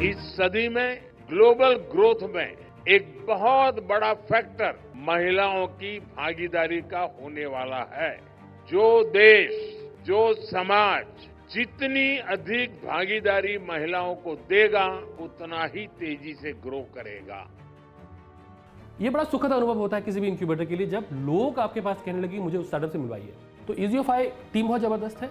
इस सदी में ग्लोबल ग्रोथ में एक बहुत बड़ा फैक्टर महिलाओं की भागीदारी का होने वाला है। जो देश, जो समाज जितनी अधिक भागीदारी महिलाओं को देगा, उतना ही तेजी से ग्रो करेगा। ये बड़ा सुखद अनुभव होता है किसी भी इंक्यूबेटर के लिए जब लोग आपके पास कहने लगे मुझे उस स्टार्टअप से मिलवाइए। तो इजियोफाई टीम बहुत ज़बरदस्त है,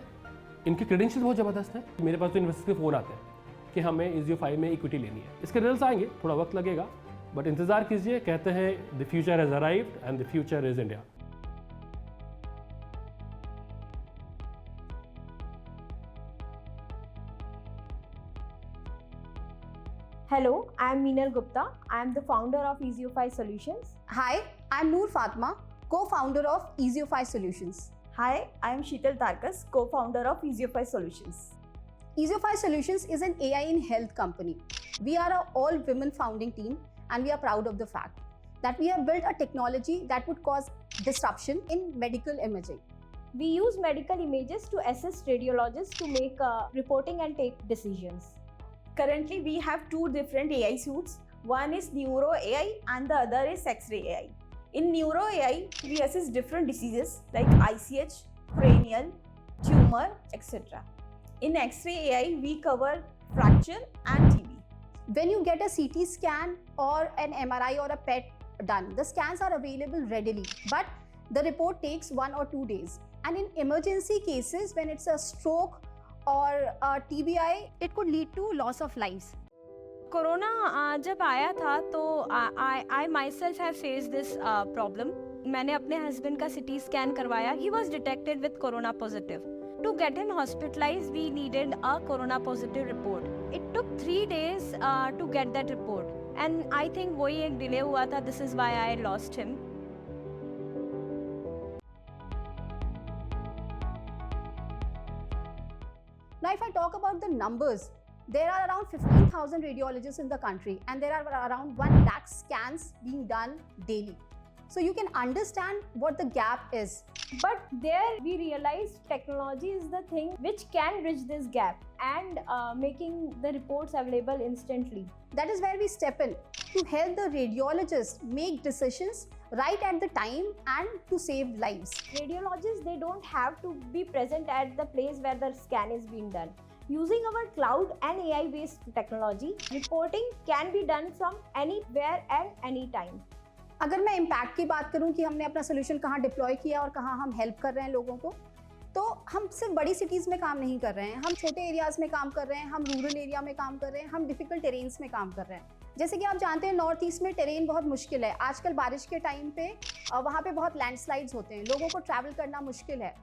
इनकी क्रेडेंशियल बहुत ज़बरदस्त है। मेरे पास तो इन्वेस्टर्स के फ़ोन आते हैं कि हमें इजियोफाई में इक्विटी लेनी है। इसके रिजल्ट्स आएंगे, थोड़ा वक्त लगेगा, बट इंतजार कीजिए। कहते हैं the future has arrived and the future is India. Hello, I am Meenal Gupta. I am the founder of Easiofy Solutions. Hi, I'm Noor Fatma, co-founder of Easiofy Solutions. Hi, I am Sheetal Tarkas, co-founder of Easiofy Solutions. Easiofy Solutions is an AI in health company. We are an all-women founding team and we are proud of the fact that we have built a technology that would cause disruption in medical imaging. We use medical images to assist radiologists to make reporting and take decisions. Currently, we have two different AI suites. One is Neuro AI and the other is X-ray AI. In Neuro AI, we assist different diseases like ICH, cranial, tumor, etc. In X-ray AI, we cover fracture and TB. When you get a CT scan or an MRI or a PET done, the scans are available readily, but the report takes 1 or 2 days. And in emergency cases, when it's a stroke or a TBI, it could lead to loss of lives. Corona जब आया था तो I myself have face this problem. मैंने अपने husband का CT scan करवाया। He was detected with corona positive. To get him hospitalise we needed a corona positive report. It took 3 days to get that report and I think वही एक delay हुआ था। This is why I lost him. Now, if I talk about the numbers, there are around 15,000 radiologists in the country and there are around 1 lakh scans being done daily. So you can understand what the gap is. But there we realized technology is the thing which can bridge this gap and making the reports available instantly. That is where we step in to help the radiologists make decisions right at the time and to save lives. Radiologists, they don't have to be present at the place where the scan is being done. Using our cloud and AI-based technology, reporting can be done from anywhere and anytime. अगर मैं impact की बात करूं कि हमने अपना solution कहाँ deploy किया और कहाँ हम हेल्प कर रहे हैं लोगों को, तो हम सिर्फ बड़ी सिटीज़ में काम नहीं कर रहे हैं, हम छोटे एरियाज़ में काम कर रहे हैं, हम रूरल एरिया में काम कर रहे हैं, हम डिफ़िकल्ट टेरेन्स में काम कर रहे हैं। जैसे कि आप जानते हैं नॉर्थ ईस्ट में टेरेन बहुत मुश्किल है। आजकल बारिश के टाइम पे वहाँ पे बहुत लैंडस्लाइड्स होते हैं, लोगों को ट्रैवल करना मुश्किल है,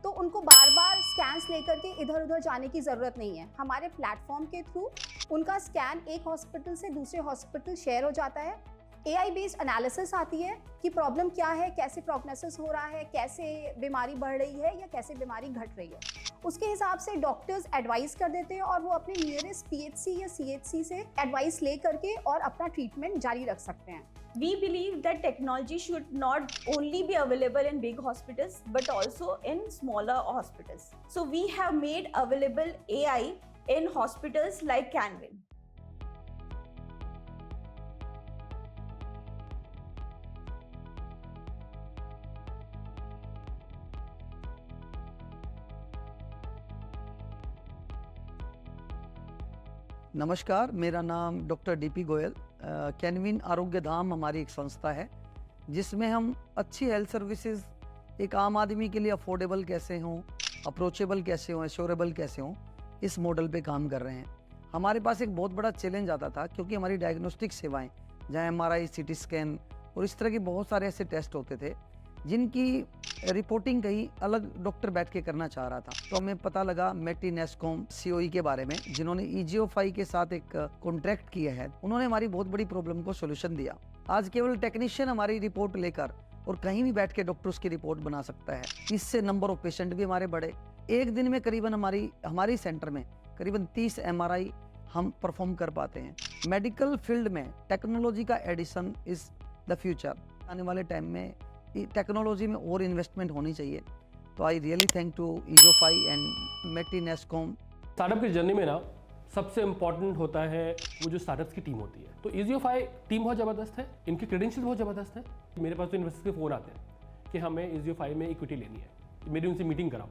तो उनको बार बार स्कैन्स लेकर के इधर उधर जाने की ज़रूरत नहीं है। हमारे प्लेटफॉर्म के थ्रू उनका स्कैन एक हॉस्पिटल से दूसरे हॉस्पिटल शेयर हो जाता है। AI बेस्ड एनालिसिस आती है कि प्रॉब्लम क्या है, कैसे प्रोग्नोसिस हो रहा है, कैसे बीमारी बढ़ रही है या कैसे बीमारी घट रही है। उसके हिसाब से डॉक्टर्स एडवाइस कर देते हैं और वो अपने नियरेस्ट PHC या CHC से एडवाइस ले करके और अपना ट्रीटमेंट जारी रख सकते हैं। We believe that technology should not only be available in big hospitals but also in smaller hospitals. So we have made available AI in hospitals like Canvin. नमस्कार, मेरा नाम डॉक्टर DP गोयल। कैनविन आरोग्य धाम हमारी एक संस्था है जिसमें हम अच्छी हेल्थ सर्विसेज एक आम आदमी के लिए अफोर्डेबल कैसे हों, अप्रोचेबल कैसे हों, एश्योरेबल कैसे हों, इस मॉडल पे काम कर रहे हैं। हमारे पास एक बहुत बड़ा चैलेंज आता था क्योंकि हमारी डायग्नोस्टिक सेवाएं जहाँ MRI, CT स्कैन और इस तरह के बहुत सारे ऐसे टेस्ट होते थे जिनकी रिपोर्टिंग कहीं अलग डॉक्टर बैठ के करना चाह रहा था। तो हमें पता लगा मेटी नेस्कॉम COE के बारे में, जिन्होंने Egiofy के साथ एक कॉन्ट्रैक्ट किया है। उन्होंने हमारी बहुत बड़ी प्रॉब्लम को सोल्यूशन दिया। आज केवल टेक्नीशियन हमारी रिपोर्ट लेकर और कहीं भी बैठ के डॉक्टर उसकी रिपोर्ट बना सकता है। इससे नंबर ऑफ पेशेंट भी हमारे बढ़े। एक दिन में करीबन हमारी सेंटर में करीबन 30 MRI हम परफॉर्म कर पाते हैं। मेडिकल फील्ड में टेक्नोलॉजी का एडिशन इज द फ्यूचर। आने वाले टाइम में टेक्नोलॉजी में और इन्वेस्टमेंट होनी चाहिए। तो I really thank to Egiofy and MeitY NASSCOM. Startup की जर्नी में ना सबसे इम्पॉर्टेंट होता है वो जो स्टार्टअप्स की टीम होती है। तो EasyOfy टीम बहुत ज़बरदस्त है, इनके क्रेडेंशियल बहुत ज़बरदस्त हैं। मेरे पास तो इन्वेस्टर्स के फ़ोन आते हैं कि हमें EasyOfy में इक्विटी लेनी है, मेरी उनसे मीटिंग कराओ।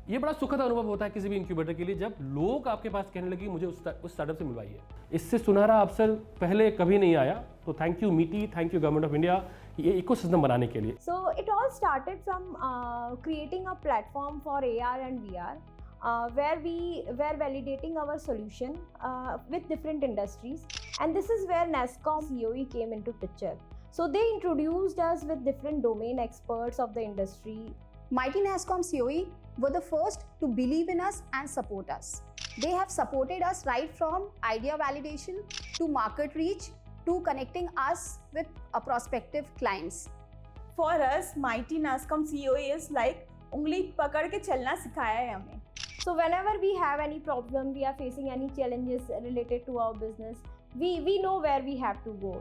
ये बड़ा सुखद अनुभव होता है किसी भी इंक्यूबेटर के लिए जब लोग आपके पास कहने लगे मुझे उस स्टार्टअप से मिलवाइए। इससे सुनहरा अवसर पहले कभी नहीं आया। तो थैंक यू मीटी, thank you government of India ये इकोसिस्टम बनाने के लिए। So it all started from creating a platform for AR and VR, where we were validating our solution with different industries, and this is where NASSCOM COE came into picture. So they introduced us with different domain experts of the industry. Mighty NASSCOM COE were the first to believe in us and support us. They have supported us right from idea validation to market reach to connecting us with prospective clients. For us, Mighty NASSCOM COE is like उंगली पकड़ के चलना सिखाया है हमें. So whenever we have any problem, we are facing any challenges related to our business, we know where we have to go.